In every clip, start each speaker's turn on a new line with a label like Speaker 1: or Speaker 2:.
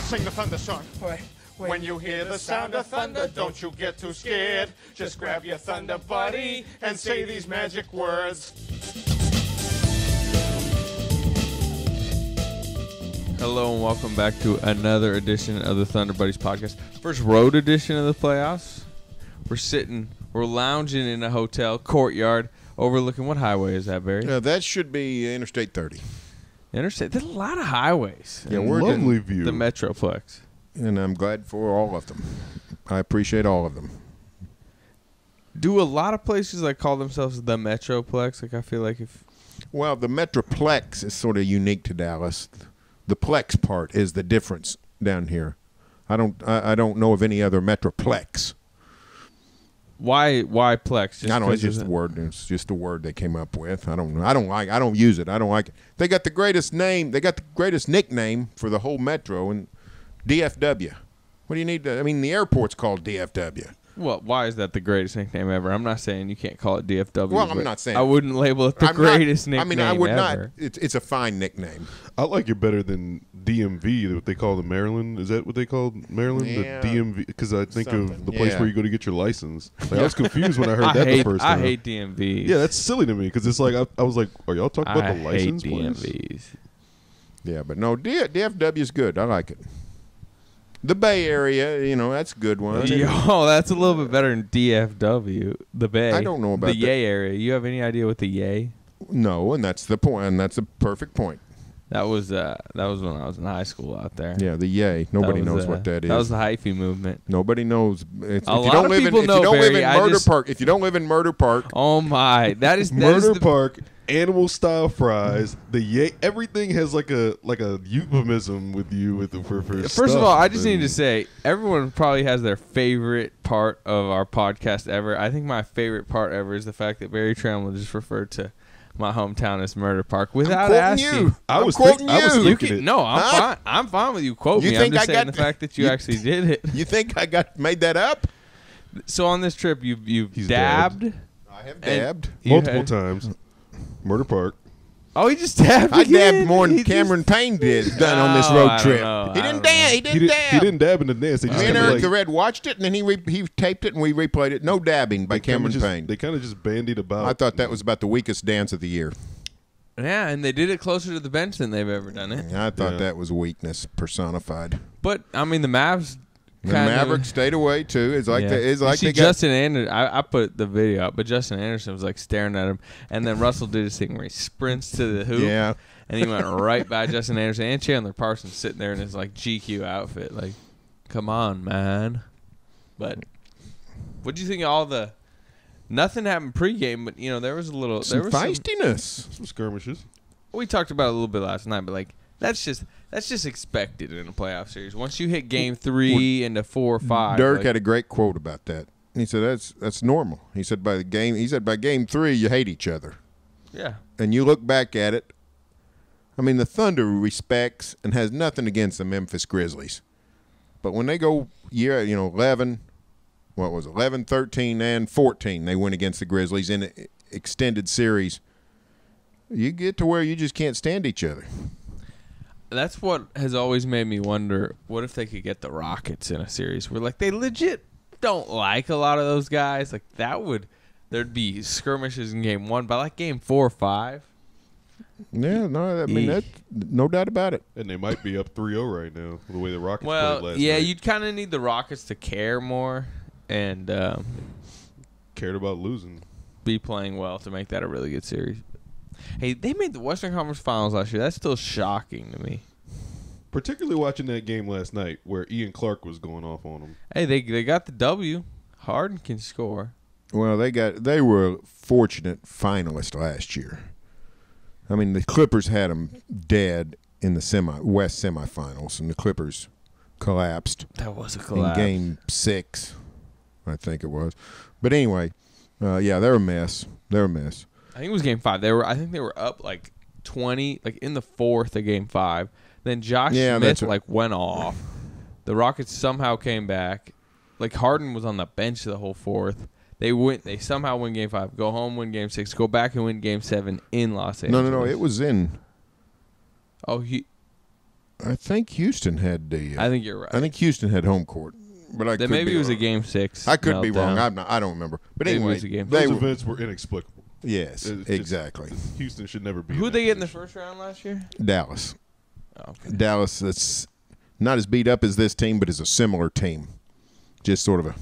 Speaker 1: sing the thunder song.
Speaker 2: Wait.
Speaker 1: When you hear the sound of thunder, don't you get too scared. Just grab your thunder buddy and say these magic words.
Speaker 3: Hello and welcome back to another edition of the Thunder Buddies podcast. First road edition of the playoffs. We're lounging in a hotel courtyard overlooking, what highway is that, Barry?
Speaker 4: That should be Interstate 30.
Speaker 3: Interstate. There's a lot of highways.
Speaker 4: Yeah, we're
Speaker 5: lovely
Speaker 4: in
Speaker 5: view.
Speaker 3: The Metroplex.
Speaker 4: And I'm glad for all of them. I appreciate all of them.
Speaker 3: Do a lot of places like call themselves the Metroplex? Like I feel like if
Speaker 4: Well, the Metroplex is sort of unique to Dallas. The plex part is the difference down here. I don't know of any other Metroplex.
Speaker 3: why Plex?
Speaker 4: I don't know. It's just a word. It's just a word they came up with. I don't know. I don't use it. I don't like it. They got the greatest name. They got the greatest nickname for the whole metro, and DFW. What do you need to? I mean, the airport's called DFW.
Speaker 3: Well, why is that the greatest nickname ever? I'm not saying you can't call it DFW.
Speaker 4: Well, I'm not saying
Speaker 3: I wouldn't label it the greatest nickname.
Speaker 4: I mean, I would
Speaker 3: ever.
Speaker 4: not. It's a fine nickname.
Speaker 5: I like it better than DMV, what they call the Maryland. Is that what they call Maryland?
Speaker 4: Yeah,
Speaker 5: the DMV? Because I think
Speaker 4: something.
Speaker 5: of the place
Speaker 4: Yeah.
Speaker 5: where you go to get your license. Like, I was confused when I heard the first time.
Speaker 3: I hate DMVs.
Speaker 5: Yeah, that's silly to me because it's like I was like, are y'all talking about the
Speaker 3: I hate
Speaker 5: license plates?
Speaker 3: DMVs.
Speaker 4: Yeah, but no, DFW is good. I like it. The Bay Area, that's a good one.
Speaker 3: Yo, that's a little bit better than DFW. The Bay.
Speaker 4: I don't know about
Speaker 3: the Yay area. You have any idea what the Yay?
Speaker 4: No, and that's the point, and that's a perfect point.
Speaker 3: That was when I was in high school out there.
Speaker 4: Yeah, the Yay. Nobody knows what that is.
Speaker 3: That was the hyphy movement.
Speaker 4: Nobody knows. If
Speaker 3: A
Speaker 4: you
Speaker 3: lot
Speaker 4: don't
Speaker 3: of
Speaker 4: live
Speaker 3: people
Speaker 4: in,
Speaker 3: know,
Speaker 4: if you don't live
Speaker 3: Barry,
Speaker 4: in Murder Park, if you don't live in Murder Park,
Speaker 3: Oh my, that is
Speaker 5: Murder
Speaker 3: the,
Speaker 5: Park, animal style fries. Everything has like a euphemism with you for
Speaker 3: First of all, I just need to say, everyone probably has their favorite part of our podcast ever. I think my favorite part ever is the fact that Barry Tramel just referred to my hometown as Murder Park without
Speaker 4: I'm quoting
Speaker 3: asking.
Speaker 4: you.
Speaker 5: I was
Speaker 4: quoting
Speaker 5: thinking
Speaker 3: You
Speaker 5: it.
Speaker 3: can, no, I'm fine with you quote
Speaker 4: You
Speaker 3: me. I'm
Speaker 4: think
Speaker 3: just
Speaker 4: I
Speaker 3: saying
Speaker 4: got-
Speaker 3: the fact that you actually did it.
Speaker 4: You think I made that up?
Speaker 3: So on this trip, you've
Speaker 5: He's
Speaker 3: dabbed.
Speaker 4: I have dabbed.
Speaker 5: Multiple times. Murder Park.
Speaker 3: Oh, he just dabbed
Speaker 4: I
Speaker 3: again?
Speaker 4: dabbed more than
Speaker 3: He
Speaker 4: Cameron Payne done on this
Speaker 3: Oh, I
Speaker 4: road
Speaker 3: don't
Speaker 4: trip.
Speaker 3: know.
Speaker 4: He
Speaker 3: I
Speaker 4: didn't
Speaker 3: don't
Speaker 4: dab.
Speaker 3: know.
Speaker 4: He didn't dab.
Speaker 5: He didn't dab in the dance. They just
Speaker 4: Me and
Speaker 5: kinda
Speaker 4: Erik the Red watched it, and then he taped it, and we replayed it. No dabbing by Cameron Payne.
Speaker 5: They kind of just bandied about.
Speaker 4: I thought that was about the weakest dance of the year.
Speaker 3: Yeah, and they did it closer to the bench than they've ever done it.
Speaker 4: I thought
Speaker 5: Yeah.
Speaker 4: that was weakness personified.
Speaker 3: But I mean, the Mavs.
Speaker 4: The Mavericks stayed away too. It's like
Speaker 3: Yeah.
Speaker 4: it's
Speaker 3: You
Speaker 4: like
Speaker 3: see
Speaker 4: they got.
Speaker 3: Justin Anderson. I put the video up, but Justin Anderson was like staring at him, and then Russell did his thing where he sprints to the hoop.
Speaker 4: Yeah.
Speaker 3: And he went right by Justin Anderson and Chandler Parsons sitting there in his like GQ outfit. Like, come on, man. But what do you think of all the? Nothing happened pregame, but there was a little.
Speaker 4: Some
Speaker 3: There was
Speaker 4: feistiness.
Speaker 5: some skirmishes.
Speaker 3: we talked about it a little bit last night, but like that's just expected in a playoff series. Once you hit game 3 into 4 or 5,
Speaker 4: Dirk
Speaker 3: like,
Speaker 4: had a great quote about that. He said that's normal. He said by game 3 you hate each other.
Speaker 3: yeah.
Speaker 4: And you look back at it. I mean, the Thunder respects and has nothing against the Memphis Grizzlies. But when they go 11, 13, and 14, they win against the Grizzlies in an extended series. You get to where you just can't stand each other.
Speaker 3: That's what has always made me wonder, what if they could get the Rockets in a series where like they legit don't like a lot of those guys? Like there'd be skirmishes in game 1, but like game 4 or 5.
Speaker 4: Yeah, no, I mean that's no doubt about it.
Speaker 5: And they might be up 3-0 right now, the way the Rockets played
Speaker 3: Well,
Speaker 5: last
Speaker 3: yeah,
Speaker 5: night.
Speaker 3: you'd kind of need the Rockets to care more and
Speaker 5: Cared about losing.
Speaker 3: be playing well to make that a really good series. Hey, they made the Western Conference Finals last year. That's still shocking to me.
Speaker 5: Particularly watching that game last night where Ian Clark was going off on them.
Speaker 3: Hey, they got the W. Harden can score.
Speaker 4: Well, they were a fortunate finalist last year. I mean, the Clippers had them dead in the West semifinals, and the Clippers collapsed.
Speaker 3: That was a collapse.
Speaker 4: In Game 6, I think it was. But anyway, they're a mess. They're a mess.
Speaker 3: I think it was game 5. I think they were up like 20, like in the 4th of game 5. Then Josh Smith went off. The Rockets somehow came back. Like Harden was on the bench the whole 4th. They somehow win game 5, go home, win game 6, go back and win game 7 in Los Angeles.
Speaker 4: No, it was in.
Speaker 3: Oh,
Speaker 4: I think Houston had the.
Speaker 3: I think you're right.
Speaker 4: I think Houston had home court, but I
Speaker 3: then
Speaker 4: could
Speaker 3: maybe
Speaker 4: be
Speaker 3: it was
Speaker 4: wrong.
Speaker 3: a game 6.
Speaker 4: I could be
Speaker 3: meltdown.
Speaker 4: wrong. I don't remember. But
Speaker 3: Maybe it
Speaker 4: anyway,
Speaker 3: was a game.
Speaker 5: Those events were inexplicable.
Speaker 4: Yes,
Speaker 5: It's
Speaker 4: exactly.
Speaker 5: Houston should never be.
Speaker 3: Who
Speaker 5: in
Speaker 3: they
Speaker 5: that
Speaker 3: get in the
Speaker 5: position.
Speaker 3: first round last year?
Speaker 4: Dallas.
Speaker 3: Oh, okay.
Speaker 4: Dallas. That's not as beat up as this team, but is a similar team. Just sort of a,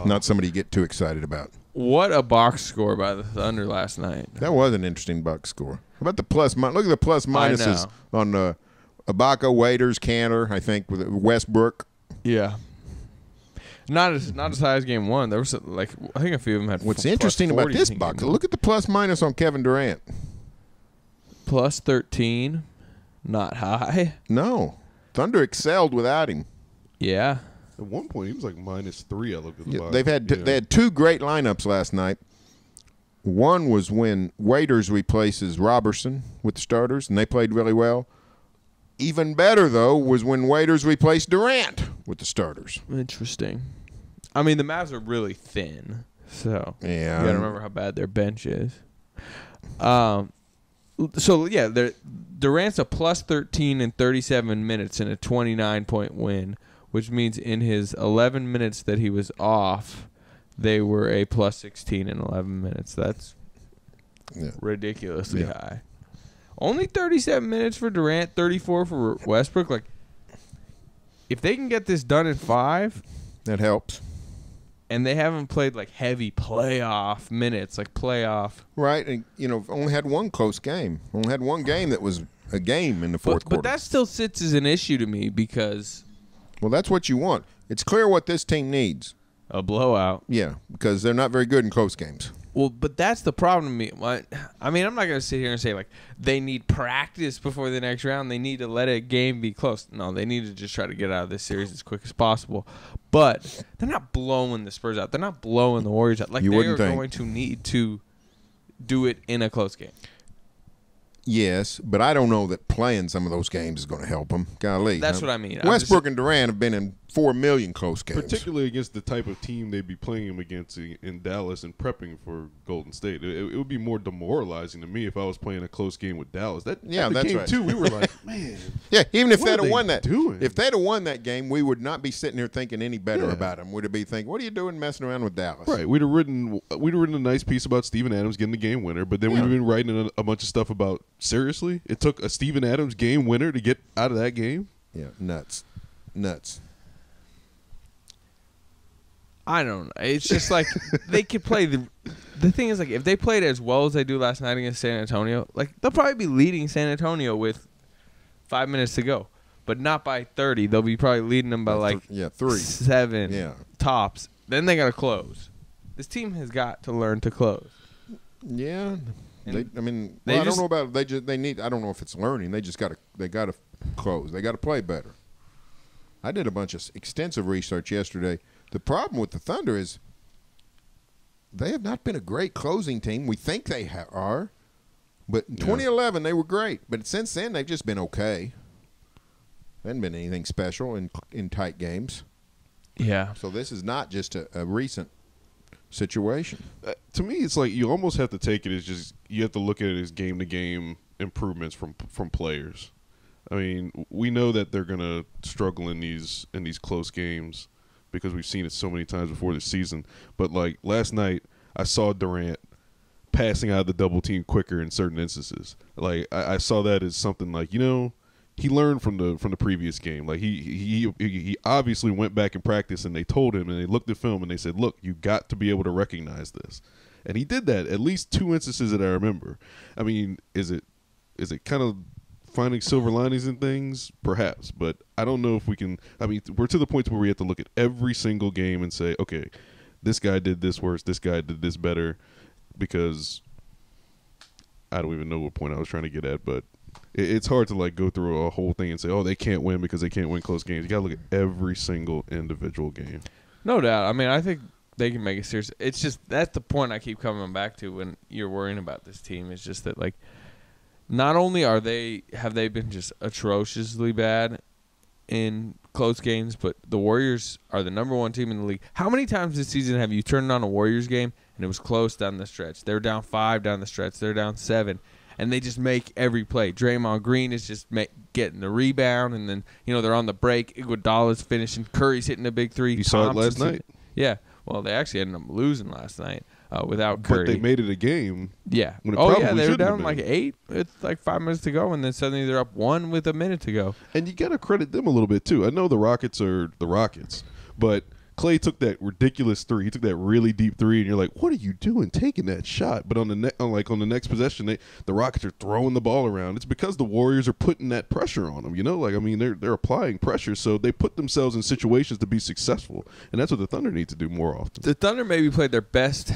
Speaker 4: not somebody you get too excited about.
Speaker 3: What a box score by the Thunder last night.
Speaker 4: That was an interesting box score. How about the plus? Look at the plus minuses on Ibaka, Waiters, Cantor. I think with Westbrook.
Speaker 3: Yeah. Not as high as game 1. There was I think a few of them had.
Speaker 4: What's
Speaker 3: plus
Speaker 4: interesting about
Speaker 3: 40s
Speaker 4: this
Speaker 3: in
Speaker 4: box?
Speaker 3: game
Speaker 4: Look at the plus minus on Kevin Durant.
Speaker 3: Plus 13, not high.
Speaker 4: No, Thunder excelled without him.
Speaker 3: Yeah.
Speaker 5: At one point, he was like -3. I looked at the box.
Speaker 4: They had two great lineups last night. One was when Waiters replaces Robertson with the starters, and they played really well. Even better, though, was when Waiters replaced Durant with the starters.
Speaker 3: Interesting. I mean, the Mavs are really thin, so
Speaker 4: Yeah.
Speaker 3: you got to remember how bad their bench is. Durant's a plus 13 in 37 minutes in a 29-point win, which means in his 11 minutes that he was off, they were a plus 16 in 11 minutes. That's ridiculously high. Only 37 minutes for Durant, 34 for Westbrook. If they can get this done in 5,
Speaker 4: that helps.
Speaker 3: And they haven't played heavy playoff minutes,
Speaker 4: Right, and only had one close game. Only had one game that was a game in the fourth quarter.
Speaker 3: But that still sits as an issue to me because
Speaker 4: that's what you want. It's clear what this team needs.
Speaker 3: A blowout.
Speaker 4: Yeah, because they're not very good in close games.
Speaker 3: Well, but that's the problem to me. I mean, I'm not going to sit here and say, they need practice before the next round. They need to let a game be close. No, they need to just try to get out of this series as quick as possible. But they're not blowing the Spurs out. They're not blowing the Warriors out. They are going to need to do it in a close game.
Speaker 4: Yes, but I don't know that playing some of those games is going to help them. Golly.
Speaker 3: That's what I mean.
Speaker 4: Westbrook and Durant have been in 4 million close games.
Speaker 5: Particularly against the type of team they'd be playing him against in Dallas and prepping for Golden State. It would be more demoralizing to me if I was playing a close game with Dallas. That's game right. 2, we were like, man.
Speaker 4: Yeah, even if they'd have won that.
Speaker 5: Doing?
Speaker 4: If they'd have won that game, we would not be sitting here thinking any better about them. We'd be thinking, what are you doing messing around with Dallas?
Speaker 5: Right. We'd have written a nice piece about Steven Adams getting the game winner, but then we'd have been writing a bunch of stuff about, seriously? It took a Steven Adams game winner to get out of that game?
Speaker 4: Yeah, nuts.
Speaker 3: I don't know. It's just they could play the thing is if they played as well as they do last night against San Antonio, they'll probably be leading San Antonio with 5 minutes to go, but not by 30. They'll be probably leading them by
Speaker 4: 3,
Speaker 3: 7 tops. Then they got to close. This team has got to learn to close.
Speaker 4: Yeah. I don't know about I don't know if it's learning. They got to close. They got to play better. I did a bunch of extensive research yesterday. The problem with the Thunder is they have not been a great closing team. We think they are. But in 2011, they were great. But since then, they've just been okay. Hasn't been anything special in tight games.
Speaker 3: Yeah.
Speaker 4: So this is not just a recent situation.
Speaker 5: To me, it's you almost have to take it as just you have to look at it as game-to-game improvements from players. I mean, we know that they're going to struggle in these close games because we've seen it so many times before this season. But last night, I saw Durant passing out of the double team quicker in certain instances. I saw that as something he learned from the previous game. He obviously went back in practice and they told him and they looked at film and they said, look, you got to be able to recognize this. And he did that at least 2 instances that I remember. I mean, is it kind of finding silver linings in things? Perhaps, but I don't know if we can. I mean, we're to the point where we have to look at every single game and say, okay, this guy did this worse, this guy did this better, because I don't even know what point I was trying to get at, but it's hard to go through a whole thing and say, oh, they can't win because they can't win close games. You got to look at every single individual game.
Speaker 3: No doubt. I mean, I think they can make it serious. It's just that's the point I keep coming back to when you're worrying about this team. It's just that not only have they been just atrociously bad in close games, but the Warriors are the number 1 team in the league. How many times this season have you turned on a Warriors game and it was close down the stretch? They're down 5 down the stretch. They're down 7. and they just make every play. Draymond Green is just getting the rebound, and then they're on the break. Iguodala's finishing. Curry's hitting a big three.
Speaker 5: You saw it last night.
Speaker 3: Yeah. Well, they actually ended up losing last night without Curry.
Speaker 5: But they made it a game.
Speaker 3: Yeah.
Speaker 5: When it
Speaker 3: they were down like 8 with like 5 minutes to go, and then suddenly they're up 1 with a minute to go.
Speaker 5: And you got to credit them a little bit too. I know the Rockets are the Rockets, but Klay took that ridiculous three. He took that really deep three, and you're like, "What are you doing, taking that shot?" But on the next possession, the Rockets are throwing the ball around. It's because the Warriors are putting that pressure on them. They're applying pressure, so they put themselves in situations to be successful, and that's what the Thunder need to do more often.
Speaker 3: The Thunder maybe played their best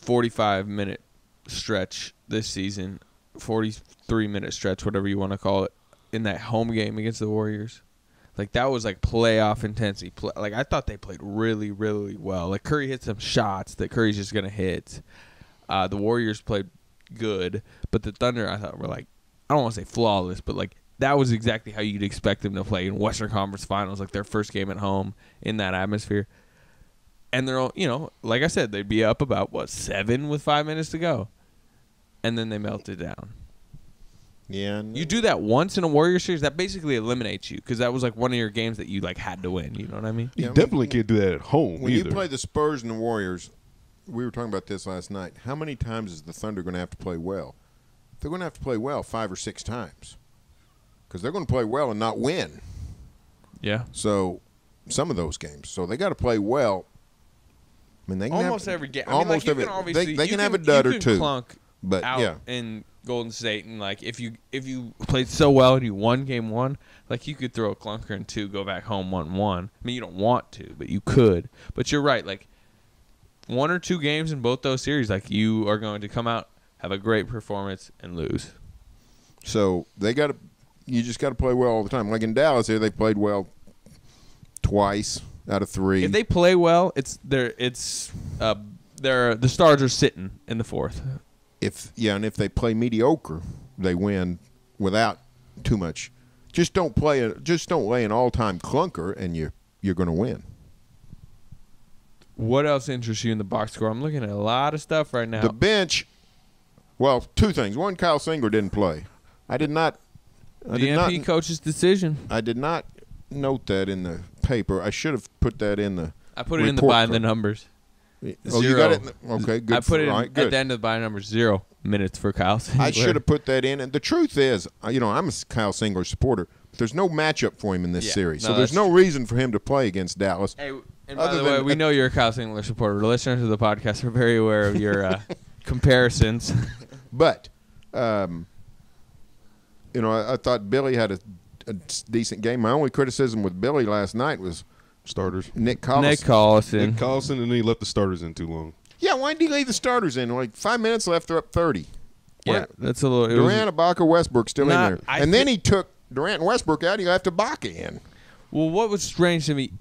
Speaker 3: 45-minute stretch this season, 43-minute stretch, whatever you want to call it, in that home game against the Warriors. Like, that was like playoff intensity. Like, I thought they played really, really well. Like, Curry hit some shots that Curry's just going to hit. The Warriors played good, but the Thunder, I thought, were like, I don't want to say flawless, but like, that was exactly how you'd expect them to play in Western Conference Finals, like their first game at home in that atmosphere. And they're all, like I said, they'd be up about, 7 with 5 minutes to go. And then they melted down.
Speaker 4: Yeah, no.
Speaker 3: You do that once in a Warrior series, that basically eliminates you because that was like one of your games that you like had to win. You know what I mean?
Speaker 5: You definitely can't do that at home
Speaker 4: when
Speaker 5: either.
Speaker 4: You play the Spurs and the Warriors, we were talking about this last night. How many times is the Thunder going to have to play well? They're going to have to play well 5 or 6 times because they're going to play well and not win.
Speaker 3: Yeah.
Speaker 4: So some of those games. So they got to play well. I mean, they can
Speaker 3: almost every game.
Speaker 4: Almost every. They can have a dud or two.
Speaker 3: Clunk
Speaker 4: but
Speaker 3: out
Speaker 4: yeah.
Speaker 3: in Golden State, and like if you played so well and you won game 1, like you could throw a clunker in 2, go back home 1-1. I mean, you don't want to, but you could. But you're right. Like 1 or 2 games in both those series, like you are going to come out, have a great performance, and lose.
Speaker 4: So you just got to play well all the time. Like in Dallas here, they played well twice out of 3.
Speaker 3: If they play well, the stars are sitting in the 4th.
Speaker 4: And if they play mediocre, they win without too much. Just don't lay an all-time clunker, and you're going to win.
Speaker 3: What else interests you in the box score? I'm looking at a lot of stuff right now.
Speaker 4: The bench. Well, 2 things. One, Kyle Singler didn't play.
Speaker 3: DNP coach's decision.
Speaker 4: I did not note that in the paper. I should have put that in the.
Speaker 3: I put it in the by the numbers.
Speaker 4: 0. You got it? Okay, good.
Speaker 3: I put it
Speaker 4: right,
Speaker 3: at the end of the by numbers, 0 minutes for Kyle Singler.
Speaker 4: I should have put that in. And the truth is, I'm a Kyle Singler supporter, but there's no matchup for him in this series. So there's no reason for him to play against Dallas.
Speaker 3: Hey, and by the way, we know you're a Kyle Singler supporter. The listeners of the podcast are very aware of your comparisons.
Speaker 4: But, I thought Billy had a decent game. My only criticism with Billy last night was
Speaker 5: starters.
Speaker 4: Nick Collison,
Speaker 5: and then he left the starters in too long.
Speaker 4: Yeah, why did he leave the starters in? Like 5 minutes left, they're up 30.
Speaker 3: Yeah, that's a little.
Speaker 4: Durant, Ibaka, Westbrook still in there. Then he took Durant and Westbrook out. He left Ibaka in.
Speaker 3: Well, what was strange to me,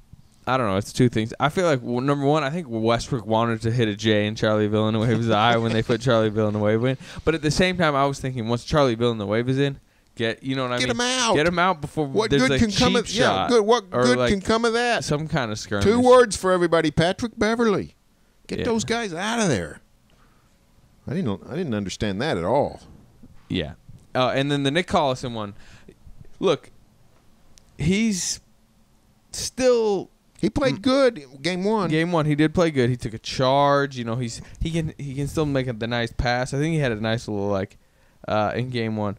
Speaker 3: I don't know, it's 2 things. I feel like, number one, I think Westbrook wanted to hit a J in Charlie Villanueva's eye when they put Charlie Villanueva in. But at the same time, I was thinking, once Charlie Villanueva's in, get him out. Get him out before there's a cheap shot.
Speaker 4: Yeah, what good can come of that?
Speaker 3: Some kind of skirmish.
Speaker 4: 2 words for everybody: Patrick Beverley. Get those guys out of there. I didn't understand that at all.
Speaker 3: Yeah, and then the Nick Collison one. Look, he's still.
Speaker 4: He played good game 1.
Speaker 3: Game 1, he did play good. He took a charge. He can still make the nice pass. I think he had a nice little in game 1.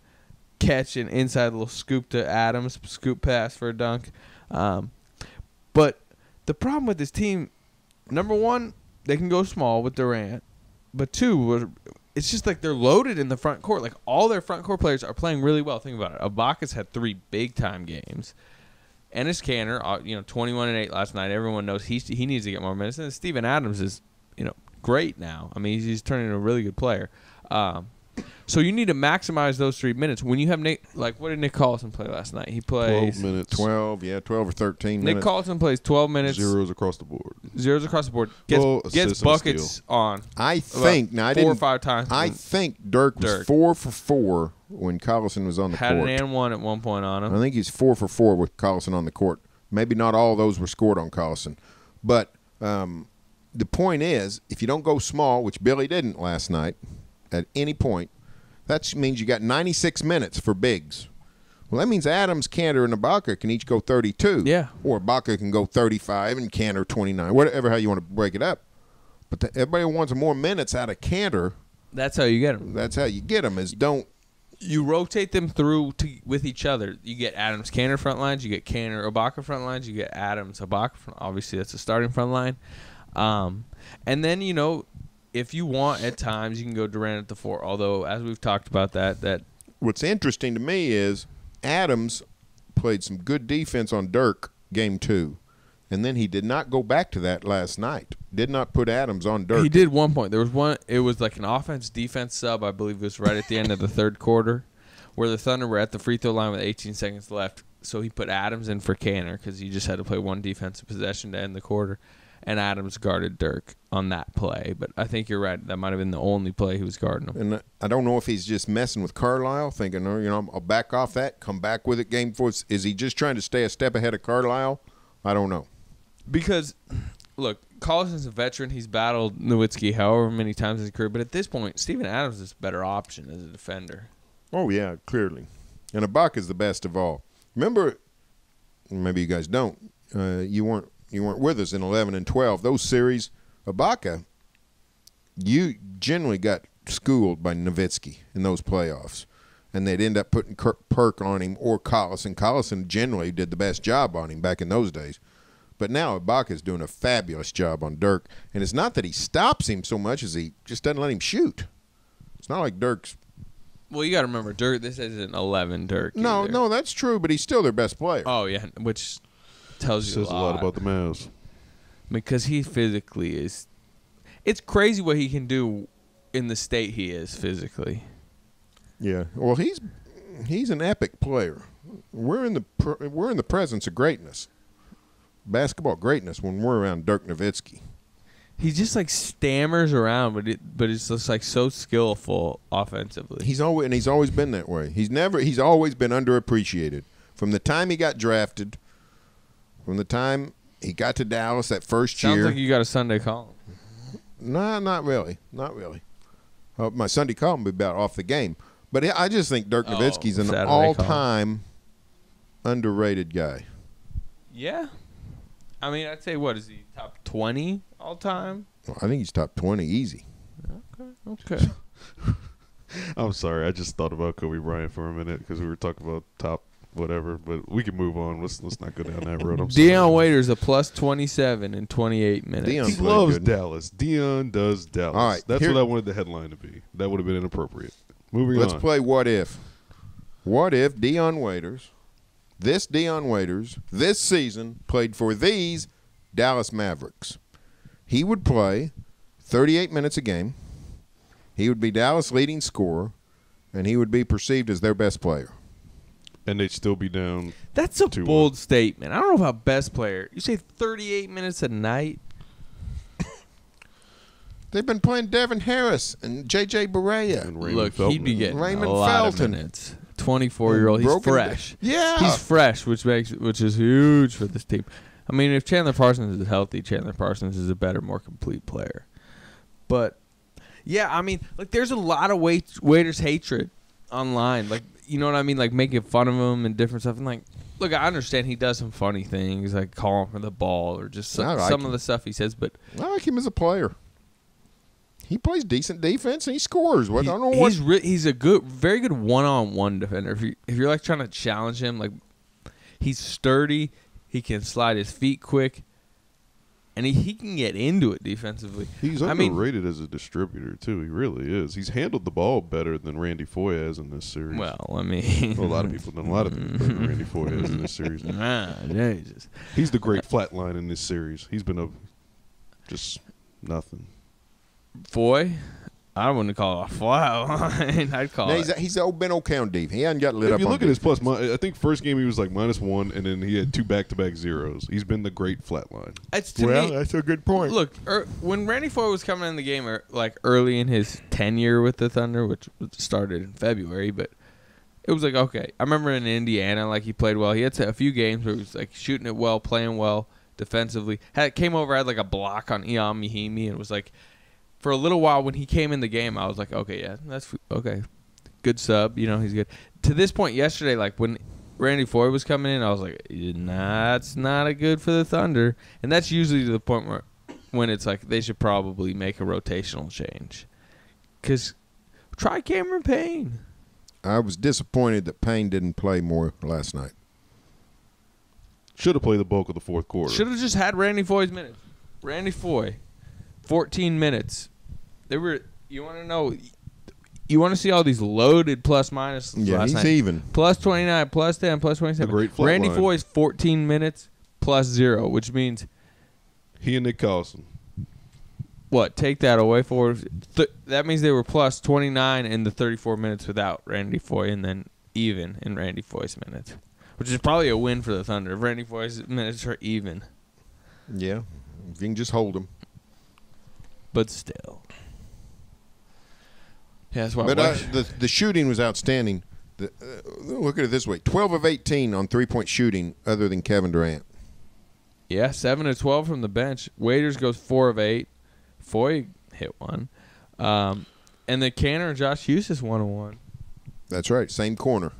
Speaker 3: Catch an inside little scoop to Adams, scoop pass for a dunk. But the problem with this team, number 1, they can go small with Durant. But 2, it's just like they're loaded in the front court. Like all their front court players are playing really well. Think about it. Ibaka's had 3 big-time games. Ennis Cantor, 21 and 8 last night. Everyone knows he needs to get more minutes. And Steven Adams is, great now. I mean, he's turning into a really good player. So you need to maximize those 3 minutes. When you have what did Nick Collison play last night? He plays
Speaker 5: 12 minutes.
Speaker 4: 12 or 13 minutes.
Speaker 3: Nick Collison plays 12 minutes.
Speaker 5: Zeros across the board.
Speaker 3: Gets buckets on.
Speaker 4: I think now
Speaker 3: 4 or 5 times.
Speaker 4: I think Dirk was 4 for 4 when Collison was on the court.
Speaker 3: Had an and one at one point on him.
Speaker 4: I think he's 4 for 4 with Collison on the court. Maybe not all of those were scored on Collison, but the point is, if you don't go small, which Billy didn't last night at any point, That means you got 96 minutes for bigs. Well, that means Adams, Cantor, and Ibaka can each go 32.
Speaker 3: Yeah.
Speaker 4: Or Ibaka can go 35 and Cantor 29, whatever how you want to break it up. But everybody wants more minutes out of Cantor.
Speaker 3: That's how you get them.
Speaker 4: That's how you get them, is don't.
Speaker 3: You rotate them through with each other. You get Adams, Cantor front lines. You get Cantor, Ibaka front lines. You get Adams, Ibaka front. Obviously, that's a starting front line. And then, if you want at times, you can go Durant at the 4. Although, as we've talked about that
Speaker 4: what's interesting to me is Adams played some good defense on Dirk game 2, and then he did not go back to that last night. Did not put Adams on Dirk.
Speaker 3: He did one point. There was one. It was like an offense-defense sub. I believe it was right at the end of the third quarter, where the Thunder were at the free throw line with 18 seconds left. So he put Adams in for Cantor because he just had to play one defensive possession to end the quarter. And Adams guarded Dirk on that play. But I think you're right. That might have been the only play he was guarding him.
Speaker 4: And I don't know if he's just messing with Carlisle, thinking, I'll back off that, come back with it game 4. Is he just trying to stay a step ahead of Carlisle? I don't know.
Speaker 3: Because, look, Collison's a veteran. He's battled Nowitzki however many times in his career. But at this point, Steven Adams is a better option as a defender.
Speaker 4: Oh, yeah, clearly. And Ibaka's the best of all. Remember, maybe you guys don't, you weren't with us in 11 and 12. Those series, Ibaka, you generally got schooled by Nowitzki in those playoffs. And they'd end up putting Perk on him or Collison. Collison generally did the best job on him back in those days. But now Ibaka's doing a fabulous job on Dirk. And it's not that he stops him so much as he just doesn't let him shoot. It's not like Dirk's.
Speaker 3: Well, you got to remember, Dirk, this isn't 11 Dirk.
Speaker 4: No, that's true, but he's still their best player.
Speaker 3: Oh, yeah, which tells you
Speaker 5: says a lot about the Mavs.
Speaker 3: Because he physically is. It's crazy what he can do in the state he is physically.
Speaker 4: Yeah. Well, he's an epic player. We're in the presence of greatness. Basketball greatness when we're around Dirk Nowitzki.
Speaker 3: He just like stammers around, but it's just like so skillful offensively.
Speaker 4: He's always been that way. He's always been underappreciated. From the time he got drafted, from the time he got to Dallas that first year.
Speaker 3: Sounds like you got a Sunday column.
Speaker 4: No, not really. Not really. My Sunday column will be about off the game. But I just think Dirk Nowitzki's an
Speaker 3: Saturday
Speaker 4: all-time underrated guy.
Speaker 3: Yeah. I mean, I'd say, what, is he top 20 all time?
Speaker 4: Well, I think he's top 20 easy.
Speaker 3: Okay.
Speaker 5: I'm sorry. I just thought about Kobe Bryant for a minute because we were talking about top whatever, but we can move on. Let's not go down that road. I'm sorry.
Speaker 3: Deion Waiters a plus 27 in 28 minutes.
Speaker 4: Deion
Speaker 5: He loves Dallas. Deion does Dallas.
Speaker 4: All right,
Speaker 5: That's what I wanted the headline to be. That would have been inappropriate. Moving on.
Speaker 4: Let's play what if. What if Deion Waiters, this season played for these Dallas Mavericks? He would play 38 minutes a game. He would be Dallas' leading scorer, and he would be perceived as their best player.
Speaker 5: And they'd still be down.
Speaker 3: That's a
Speaker 5: 2-1.
Speaker 3: bold statement. I don't know about best player. You say 38 minutes a night?
Speaker 4: They've been playing Devin Harris and J.J. Barea.
Speaker 5: And Raymond
Speaker 3: Look,
Speaker 5: Felton.
Speaker 3: he'd be getting
Speaker 4: Raymond
Speaker 3: a lot
Speaker 4: Felton.
Speaker 3: of minutes. 24-year-old. He's fresh.
Speaker 4: Yeah.
Speaker 3: He's fresh, which is huge for this team. I mean, if Chandler Parsons is healthy, Chandler Parsons is a better, more complete player. But, yeah, I mean, like, there's a lot of Waiters hatred online. Like, you know what I mean? Like, making fun of him and different stuff. And, like, look, I understand he does some funny things, like calling for the ball or just some of the stuff he says. But
Speaker 4: I like him as a player. He plays decent defense and he scores. I don't know what.
Speaker 3: He's a very good one-on-one defender. If you're like trying to challenge him, like, he's sturdy. He can slide his feet quick, and he can get into it defensively.
Speaker 5: He's underrated as a distributor, too. He really is. He's handled the ball better than Randy Foye has in this series.
Speaker 3: Well, I mean,
Speaker 5: a lot of people better than Randy Foye has in this series.
Speaker 3: Jesus.
Speaker 5: He's the great flat line in this series. He's been just nothing.
Speaker 3: Foye? I wouldn't call it a flat line. I'd call it.
Speaker 4: He's been okay on deep. He hasn't got lit up.
Speaker 5: If you
Speaker 4: on
Speaker 5: look at his
Speaker 4: defense.
Speaker 5: plus, I think first game he was like -1, and then he had 2 back-to-back zeros. He's been the great flat line.
Speaker 3: That's
Speaker 4: a good point.
Speaker 3: Look, when Randy Foye was coming in the game, like early in his tenure with the Thunder, which started in February, but it was like, okay. I remember in Indiana, like, he played well. He had a few games where he was like shooting it well, playing well defensively. Came over, had like a block on Ian Mihimi, and was like, for a little while when he came in the game, I was like, okay, yeah, that's okay. good sub. You know, he's good. To this point yesterday, like when Randy Foye was coming in, I was like, that's not good for the Thunder. And that's usually to the point where when it's like they should probably make a rotational change. Because try Cameron Payne.
Speaker 4: I was disappointed that Payne didn't play more last night.
Speaker 5: Should have played the bulk of the fourth quarter.
Speaker 3: Should have just had Randy Foye's minutes. Randy Foye, 14 minutes. You want to know? You want to see all these loaded plus minus last
Speaker 4: he's
Speaker 3: night.
Speaker 4: even.
Speaker 3: Plus 29, plus 10, plus 27.
Speaker 5: A great flat
Speaker 3: Randy
Speaker 5: line.
Speaker 3: Foye's 14 minutes plus 0, which means
Speaker 5: He and Nick Collison.
Speaker 3: what? Take that away for that means they were plus 29 in the 34 minutes without Randy Foye, and then even in Randy Foye's minutes, which is probably a win for the Thunder if Randy Foye's minutes are even.
Speaker 4: Yeah, if you can just hold him.
Speaker 3: But still. Yeah, that's why.
Speaker 4: But the shooting was outstanding. Look at it this way: 12 of 18 on 3-point shooting, other than Kevin Durant.
Speaker 3: Yeah, 7 of 12 from the bench. Waiters goes 4 of 8. Foye hit one, and then Canner and Josh Hughes 1-1.
Speaker 4: That's right, same corner,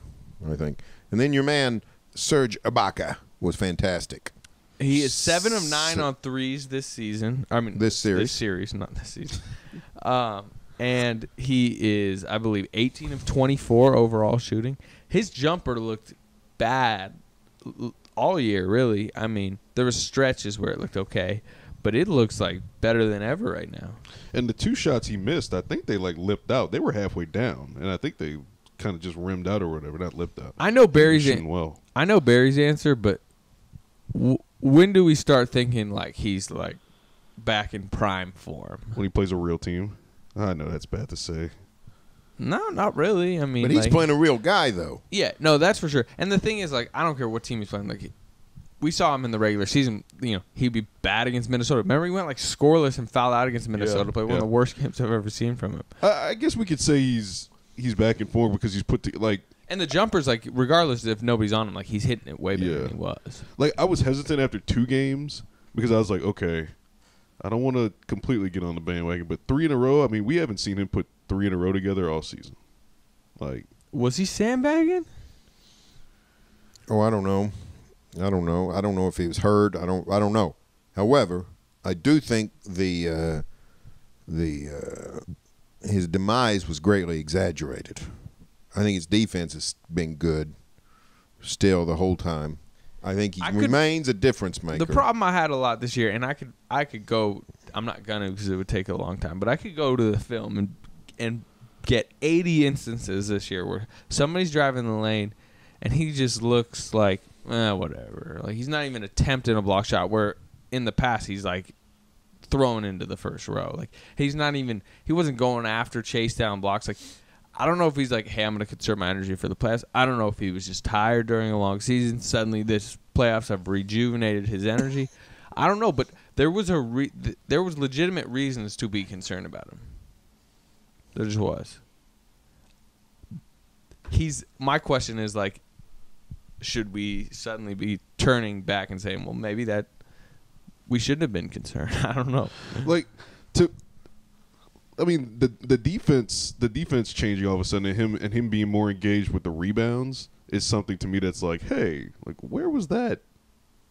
Speaker 4: I think. And then your man Serge Ibaka was fantastic.
Speaker 3: He is 7 of 9 on threes this season. I mean,
Speaker 4: this series.
Speaker 3: This series, not this season. And he is, I believe, 18 of 24 overall shooting. His jumper looked bad all year, really. I mean, there were stretches where it looked okay, but it looks like better than ever right now.
Speaker 5: And the 2 shots he missed, I think they like lipped out. They were halfway down, and I think they kind of just rimmed out or whatever, not lipped out.
Speaker 3: I know Barry's answer, but when do we start thinking like he's like back in prime form?
Speaker 5: When he plays a real team. I know that's bad to say.
Speaker 3: No, not really. I mean,
Speaker 4: but he's playing a real guy, though.
Speaker 3: Yeah, no, that's for sure. And the thing is, like, I don't care what team he's playing. Like, we saw him in the regular season. You know, he'd be bad against Minnesota. Remember, he went like scoreless and fouled out against Minnesota. Played one of the worst games I've ever seen from him.
Speaker 5: I guess we could say he's back and forth because he's put to like.
Speaker 3: And the jumpers, like, regardless if nobody's on him, like he's hitting it way better than he was.
Speaker 5: Like I was hesitant after 2 games because I was like, okay, I don't want to completely get on the bandwagon, but 3 in a row. I mean, we haven't seen him put 3 in a row together all season. Like,
Speaker 3: was he sandbagging?
Speaker 4: Oh, I don't know. I don't know if he was hurt. I don't know. However, I do think his demise was greatly exaggerated. I think his defense has been good still the whole time. I think he remains a difference maker.
Speaker 3: The problem I had a lot this year, and I could go. I'm not gonna because it would take a long time, but I could go to the film and get 80 instances this year where somebody's driving the lane, and he just looks like whatever. Like he's not even attempting a block shot. Where in the past he's like thrown into the first row. Like he wasn't going after chase down blocks. Like I don't know if he's like, hey, I'm going to conserve my energy for the playoffs. I don't know if he was just tired during a long season. Suddenly, this playoffs have rejuvenated his energy. I don't know, but there was legitimate reasons to be concerned about him. There just was. My question is like, should we suddenly be turning back and saying, well, maybe that we shouldn't have been concerned? I don't know.
Speaker 5: I mean, the defense changing all of a sudden, and him being more engaged with the rebounds is something to me that's like, hey, like where was that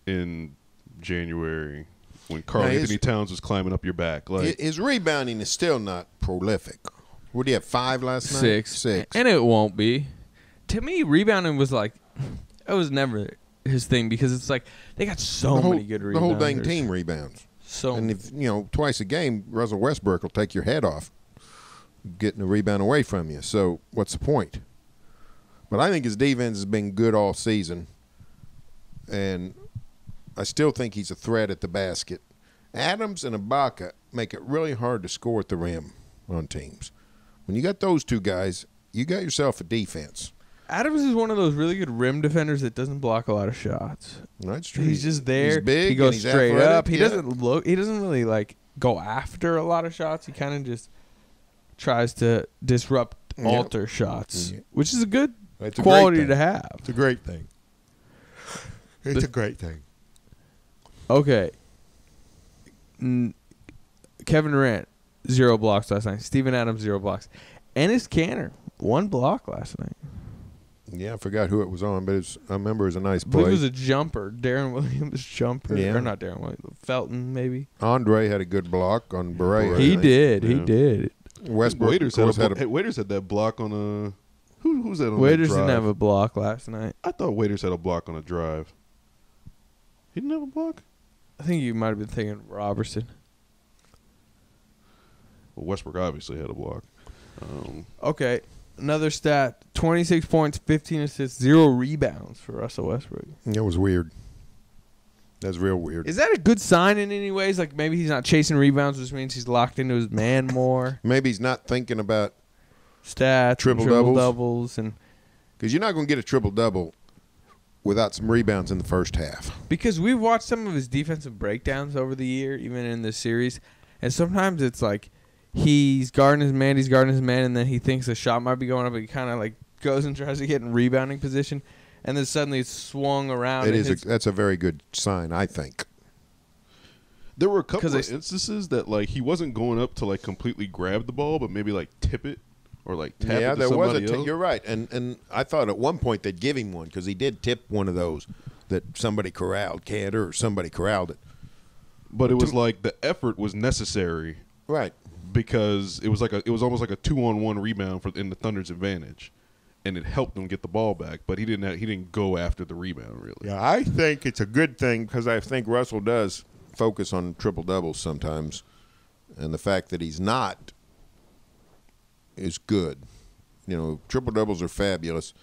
Speaker 5: in January when Karl Anthony Towns was climbing up your back? Like
Speaker 4: his rebounding is still not prolific. What do you have, 5 last night? 6.
Speaker 3: And it won't be. To me, rebounding was like it was never his thing because it's like they got many good rebounders.
Speaker 4: The whole dang team rebounds. And if twice a game, Russell Westbrook will take your head off, getting a rebound away from you. So what's the point? But I think his defense has been good all season, and I still think he's a threat at the basket. Adams and Ibaka make it really hard to score at the rim on teams. When you got those 2 guys, you got yourself a defense.
Speaker 3: Adams is one of those really good rim defenders that doesn't block a lot of shots.
Speaker 4: That's true.
Speaker 3: He's just there.
Speaker 4: He's big.
Speaker 3: He goes straight
Speaker 4: athletic.
Speaker 3: up. He doesn't really like go after a lot of shots. He kind of just tries to disrupt, alter shots, which is a good quality to have.
Speaker 4: It's a great thing. It's a great thing.
Speaker 3: Okay. Kevin Durant, 0 blocks last night. Steven Adams, 0 blocks. Enes Kanter, one block last night.
Speaker 4: Yeah, I forgot who it was on, but I remember it was a nice
Speaker 3: I believe
Speaker 4: play.
Speaker 3: it was a jumper. Darren Williams jumper.
Speaker 4: Yeah.
Speaker 3: Or not Darren Williams. Felton, maybe.
Speaker 4: Andre had a good block on Barea.
Speaker 3: He did. He
Speaker 5: Yeah.
Speaker 3: did.
Speaker 4: Westbrook
Speaker 5: Waiters
Speaker 4: of course,
Speaker 5: Waiters had that block on a. Who's that on
Speaker 3: Waiters
Speaker 5: that drive?
Speaker 3: didn't have a block last night.
Speaker 5: I thought Waiters had a block on a drive. He didn't have a block?
Speaker 3: I think you might have been thinking of Robertson.
Speaker 5: Well, Westbrook obviously had a block.
Speaker 3: Okay. Another stat. 26 points, 15 assists, 0 rebounds for Russell Westbrook.
Speaker 4: It was weird. That's real weird.
Speaker 3: Is that a good sign in any ways? Like maybe he's not chasing rebounds, which means he's locked into his man more.
Speaker 4: Maybe he's not thinking about
Speaker 3: Stats,
Speaker 4: Triple
Speaker 3: doubles, and
Speaker 4: because you're not going to get a triple-double without some rebounds in the first half.
Speaker 3: because we've watched some of his defensive breakdowns over the year, even in this series, and sometimes it's like he's guarding his man, and then he thinks the shot might be going up, but he kind of like goes and tries to get in rebounding position, and then suddenly it's swung around.
Speaker 4: That's a very good sign, I think.
Speaker 5: There were a couple of instances that like he wasn't going up to like completely grab the ball, but maybe like tip it or like tap it to
Speaker 4: there was
Speaker 5: somebody else.
Speaker 4: You're right, and I thought at one point they'd give him one because he did tip one of those that somebody corralled, Cantor or somebody corralled it.
Speaker 5: But it was like the effort was necessary,
Speaker 4: Right.
Speaker 5: because it was almost like a 2-on-1 rebound in the Thunder's advantage, and it helped them get the ball back. But he didn't go after the rebound really.
Speaker 4: Yeah, I think it's a good thing because I think Russell does focus on triple doubles sometimes, and the fact that he's not is good. You know, triple doubles are fabulous.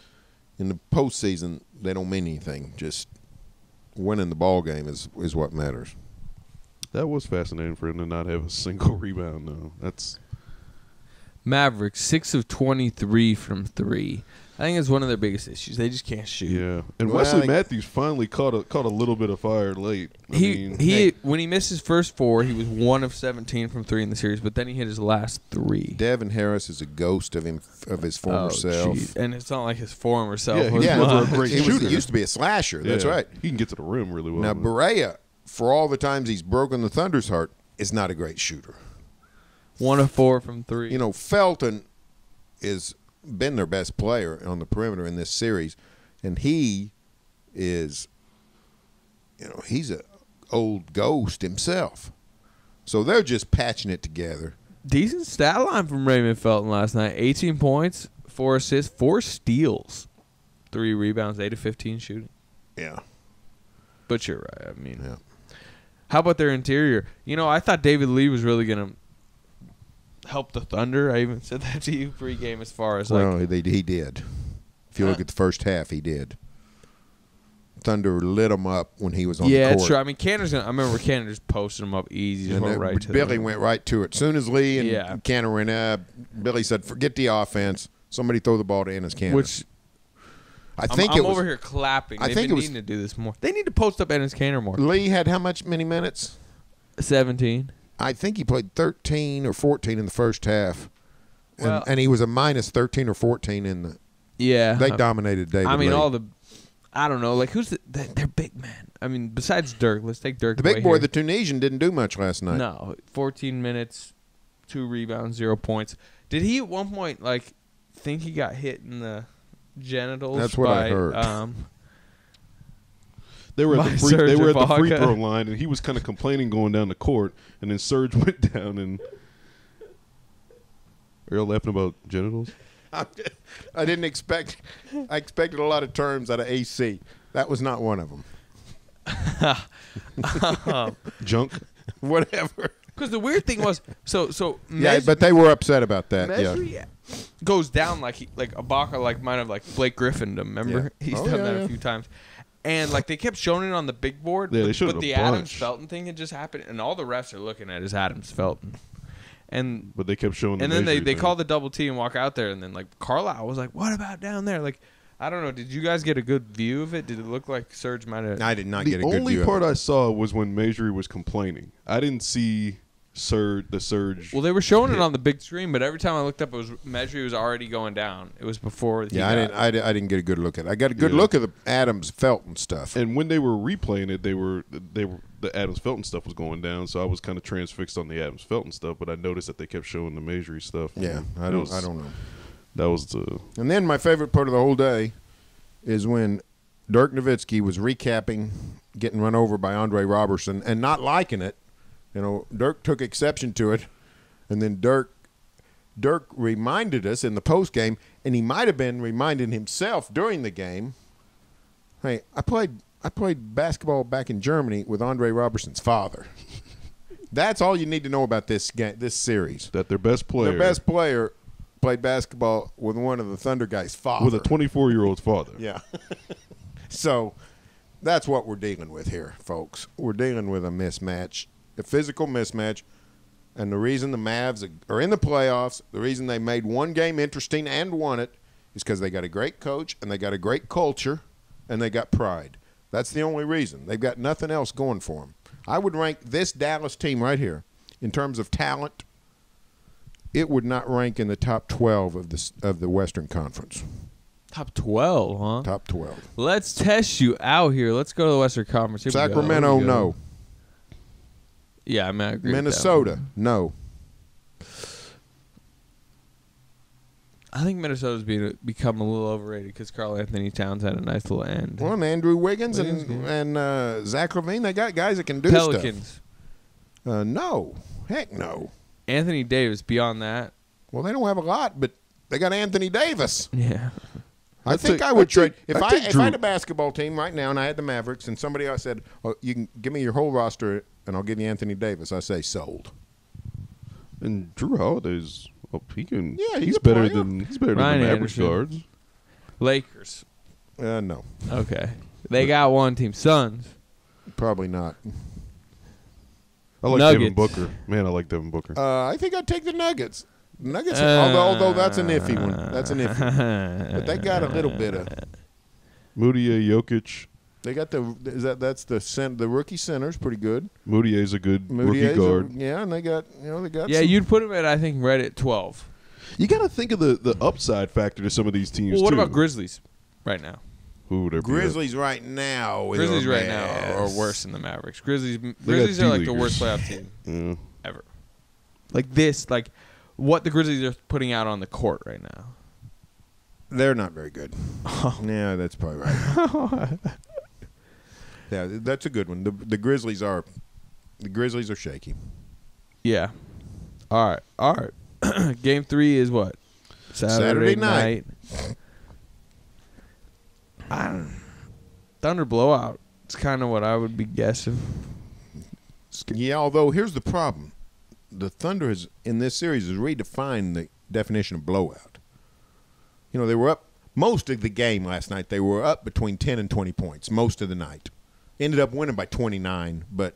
Speaker 4: In the postseason, they don't mean anything. Just winning the ball game is what matters.
Speaker 5: That was fascinating for him to not have a single rebound. though. That's
Speaker 3: Mavericks 6 of 23 from 3. I think it's one of their biggest issues. They just can't shoot.
Speaker 5: yeah. And
Speaker 4: Well,
Speaker 5: Wesley Matthews finally caught a little bit of fire late.
Speaker 3: When he missed his first 4, he was 1 of 17 from 3 in the series, but then he hit his last 3.
Speaker 4: Devin Harris is a ghost of his former self.
Speaker 3: Geez. And it's not like his former self
Speaker 5: Yeah,
Speaker 3: was
Speaker 5: he's
Speaker 3: much.
Speaker 5: never a great
Speaker 4: He
Speaker 5: shooter.
Speaker 4: used to be a slasher. That's
Speaker 5: Yeah.
Speaker 4: right.
Speaker 5: He can get to the rim really well.
Speaker 4: Now, Barea, for all the times he's broken the Thunder's heart, is not a great shooter.
Speaker 3: 1 of 4 from 3.
Speaker 4: You know, Felton has been their best player on the perimeter in this series, and he is, he's an old ghost himself. So they're just patching it together.
Speaker 3: Decent stat line from Raymond Felton last night. 18 points, 4 assists, 4 steals, 3 rebounds, 8 of 15 shooting.
Speaker 4: Yeah.
Speaker 3: But you're right. I mean,
Speaker 4: Yeah.
Speaker 3: how about their interior? I thought David Lee was really going to help the Thunder. I even said that to you pregame as far as
Speaker 4: he did. If you look at the first half, he did. Thunder lit him up when he was on the court.
Speaker 3: Yeah, it's true. I mean, I remember Cantor just posting him up easy. Just
Speaker 4: And
Speaker 3: went right to
Speaker 4: Billy
Speaker 3: them.
Speaker 4: went right to it. As soon as Lee and Cantor went up, Billy said, forget the offense. Somebody throw the ball to Ennis Cantor.
Speaker 3: Which I'm over here clapping. They've been needing to do this more. They need to post up Ennis Cantor more.
Speaker 4: Lee had many minutes?
Speaker 3: 17.
Speaker 4: I think he played 13 or 14 in the first half.
Speaker 3: Well,
Speaker 4: and he was a minus 13 or 14 in the
Speaker 3: Yeah.
Speaker 4: They dominated David
Speaker 3: I mean,
Speaker 4: Lee.
Speaker 3: I don't know. Like, who's their big man? I mean, besides Dirk, let's take Dirk.
Speaker 4: The big
Speaker 3: away
Speaker 4: boy,
Speaker 3: here.
Speaker 4: the Tunisian, didn't do much last night.
Speaker 3: No, 14 minutes, 2 rebounds, 0 points. Did he at one point think he got hit in the genitals?
Speaker 4: That's what I heard.
Speaker 5: They were at the free
Speaker 3: Ibaka.
Speaker 5: throw line, and he was kind of complaining going down the court, and then Serge went down and. Are y'all laughing about genitals?
Speaker 4: I didn't expect. I expected a lot of terms out of AC. That was not one of them.
Speaker 5: Junk.
Speaker 4: Whatever.
Speaker 3: Because the weird thing was,
Speaker 4: Yeah, but they were upset about that.
Speaker 3: Mesri goes down like Ibaka might have Blake Griffined him. Remember,
Speaker 4: Yeah.
Speaker 3: he's done that a few times. And they kept showing it on the big board,
Speaker 5: Yeah, they
Speaker 3: but
Speaker 5: showed it a
Speaker 3: the
Speaker 5: bunch.
Speaker 3: Adams Felton thing had just happened, and all the refs are looking at is Adams Felton. And
Speaker 5: But they kept showing.
Speaker 3: then they call the double T and walk out there, and then Carlisle was like, "What about down there?" I don't know. Did you guys get a good view of it? Did it look like Serge might have?
Speaker 4: I did not
Speaker 5: The
Speaker 4: get a good
Speaker 5: only
Speaker 4: view
Speaker 5: part
Speaker 4: of it.
Speaker 5: I saw was when Majory was complaining. I didn't see the Surge.
Speaker 3: Well, they were showing it on the big screen, but every time I looked up, it was Mesri was already going down. It was before.
Speaker 4: I didn't get a good look at it. I got a good look at the Adams Felton stuff.
Speaker 5: And when they were replaying it, the Adams Felton stuff was going down, so I was kind of transfixed on the Adams Felton stuff. But I noticed that they kept showing the Majory stuff.
Speaker 4: Yeah, I don't know.
Speaker 5: That was the.
Speaker 4: And then my favorite part of the whole day is when Dirk Nowitzki was recapping getting run over by Andre Robertson and not liking it. You know, Dirk took exception to it, and then Dirk reminded us in the post game, and he might have been reminding himself during the game. Hey, I played basketball back in Germany with Andre Robertson's father. That's all you need to know about this series.
Speaker 5: That their best player
Speaker 4: played basketball with one of the Thunder guys' father.
Speaker 5: With a 24-year-old's father.
Speaker 4: Yeah. So that's what we're dealing with here, folks. We're dealing with a mismatch, a physical mismatch. And the reason the Mavs are in the playoffs, the reason they made one game interesting and won it, is because they got a great coach and they got a great culture and they got pride. That's the only reason. They've got nothing else going for them. I would rank this Dallas team right here in terms of talent. It would not rank in the top 12 of the Western Conference.
Speaker 3: Top 12, huh?
Speaker 4: Top 12.
Speaker 3: Let's test you out here. Let's go to the Western Conference. Here
Speaker 4: Sacramento, no.
Speaker 3: Yeah, I mean, I agree
Speaker 4: Minnesota,
Speaker 3: with that
Speaker 4: no.
Speaker 3: I think Minnesota's become a little overrated because Karl Anthony Towns had a nice little end.
Speaker 4: Well, and Andrew Wiggins and Zach LaVine, they got guys that can do
Speaker 3: Pelicans.
Speaker 4: stuff. No. Heck no.
Speaker 3: Anthony Davis, beyond that.
Speaker 4: Well, they don't have a lot, but they got Anthony Davis.
Speaker 3: Yeah.
Speaker 4: I think I would trade if I had a basketball team right now and I had the Mavericks and somebody else said, "Oh, you can give me your whole roster and I'll give you Anthony Davis," I say sold.
Speaker 5: And Drew Holiday's he can.
Speaker 4: Yeah,
Speaker 5: he's better than the Mavericks guards.
Speaker 3: Lakers.
Speaker 4: No.
Speaker 3: Okay. They got one team. Suns.
Speaker 4: Probably not.
Speaker 5: I like
Speaker 3: Nuggets.
Speaker 5: Devin Booker. Man, I like Devin Booker.
Speaker 4: I think I'd take the Nuggets. Nuggets, although that's an iffy one. That's an iffy. But they got a little bit of.
Speaker 5: Moutier, Jokic.
Speaker 4: They got that's the rookie center's pretty good.
Speaker 5: Moutier's a good rookie guard.
Speaker 4: And they got
Speaker 3: Yeah, you'd put him at I think right at 12.
Speaker 5: You got to think of the upside factor to some of these teams.
Speaker 3: Well, what
Speaker 5: too.
Speaker 3: about Grizzlies right now?
Speaker 5: Who would
Speaker 4: Grizzlies right now?
Speaker 3: Are worse than the Mavericks. Grizzlies are like the worst playoff team ever. Like this, like what the Grizzlies are putting out on the court right now.
Speaker 4: They're not very good. Yeah, that's probably right. Yeah, that's a good one. The Grizzlies are shaky.
Speaker 3: Yeah. All right. Game 3 is what? Saturday night. Thunder blowout. It's kind of what I would be guessing.
Speaker 4: Yeah, although here's the problem. The Thunder in this series has redefined the definition of blowout. You know, they were up most of the game last night. They were up between 10 and 20 points most of the night. Ended up winning by 29, but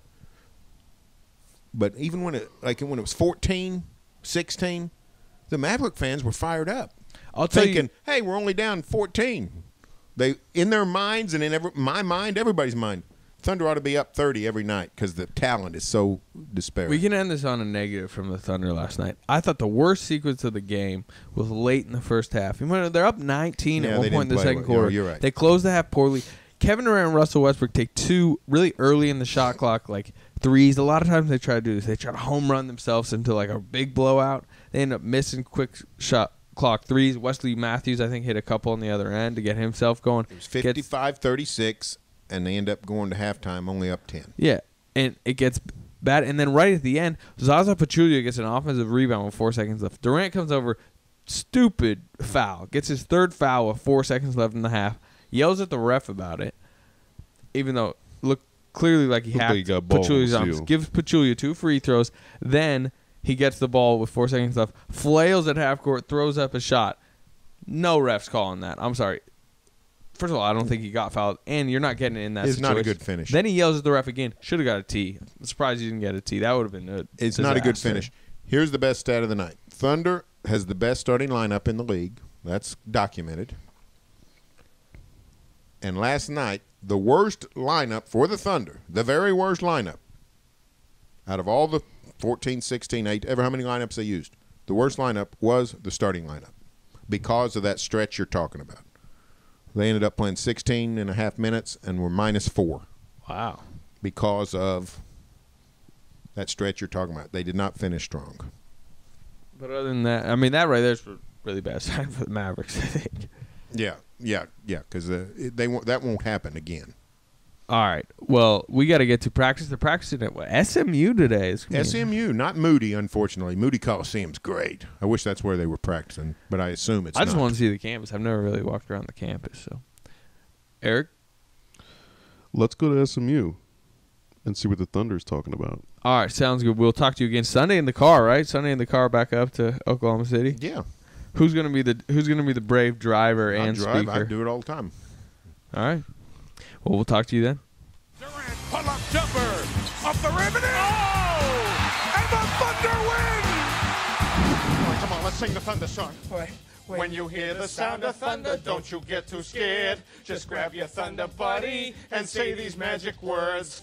Speaker 4: even when it was 14, 16, the Maverick fans were fired up. Thinking, hey, we're only down 14. They in their minds and in my mind, everybody's mind, Thunder ought to be up 30 every night because the talent is so disparate.
Speaker 3: We can end this on a negative from the Thunder last night. I thought the worst sequence of the game was late in the first half. They're up 19 at one point in the second quarter.
Speaker 4: You're right.
Speaker 3: They closed the half poorly. Kevin Durant and Russell Westbrook take 2 really early in the shot clock, like threes. A lot of times they try to do this. They try to home run themselves into like a big blowout. They end up missing quick shot clock threes. Wesley Matthews, I think, hit a couple on the other end to get himself going.
Speaker 4: It was 55-36, and they end up going to halftime only up 10.
Speaker 3: Yeah, and it gets bad. And then right at the end, Zaza Pachulia gets an offensive rebound with 4 seconds left. Durant comes over, stupid foul. Gets his third foul with 4 seconds left in the half. Yells at the ref about it, even though it looked clearly like he hacked Pachulia's arms. Gives Pachulia 2 free throws. Then he gets the ball with 4 seconds left, flails at half court, throws up a shot. No refs calling that. I'm sorry. First of all, I don't think he got fouled, and you're not getting it in that situation.
Speaker 4: It's not a good finish.
Speaker 3: Then he yells at the ref again. Should have got a T. I'm surprised he didn't get a T. That would have been a
Speaker 4: It's not a good finish. Here's the best stat of the night. Thunder has the best starting lineup in the league. That's documented. And last night, the worst lineup for the Thunder, the very worst lineup, out of all the 14, 16, 8, ever how many lineups they used, the worst lineup was the starting lineup because of that stretch you're talking about. They ended up playing 16 and a half minutes and were -4.
Speaker 3: Wow.
Speaker 4: Because of that stretch you're talking about. They did not finish strong.
Speaker 3: But other than that, I mean, that right there is really bad sign for the Mavericks, I think.
Speaker 4: Yeah, because that won't happen again.
Speaker 3: All right. Well, we got to get to practice. They're practicing at SMU today.
Speaker 4: SMU, not Moody, unfortunately. Moody Coliseum's great. I wish that's where they were practicing, but I assume it's
Speaker 3: I just
Speaker 4: not.
Speaker 3: want to see the campus. I've never really walked around the campus. So, Erik?
Speaker 5: Let's go to SMU and see what the Thunder's talking about.
Speaker 3: All right. Sounds good. We'll talk to you again Sunday in the car, right? Sunday in the car back up to Oklahoma City?
Speaker 4: Yeah.
Speaker 3: Who's gonna be the brave driver and speaker?
Speaker 4: I do it all the time.
Speaker 3: All right. Well, we'll talk to you then.
Speaker 1: Durant, pull-up jumper, off the rim, and and the Thunder win! Come on, let's sing the Thunder song. When you hear the sound of thunder, don't you get too scared. Just grab your Thunder buddy and say these magic words.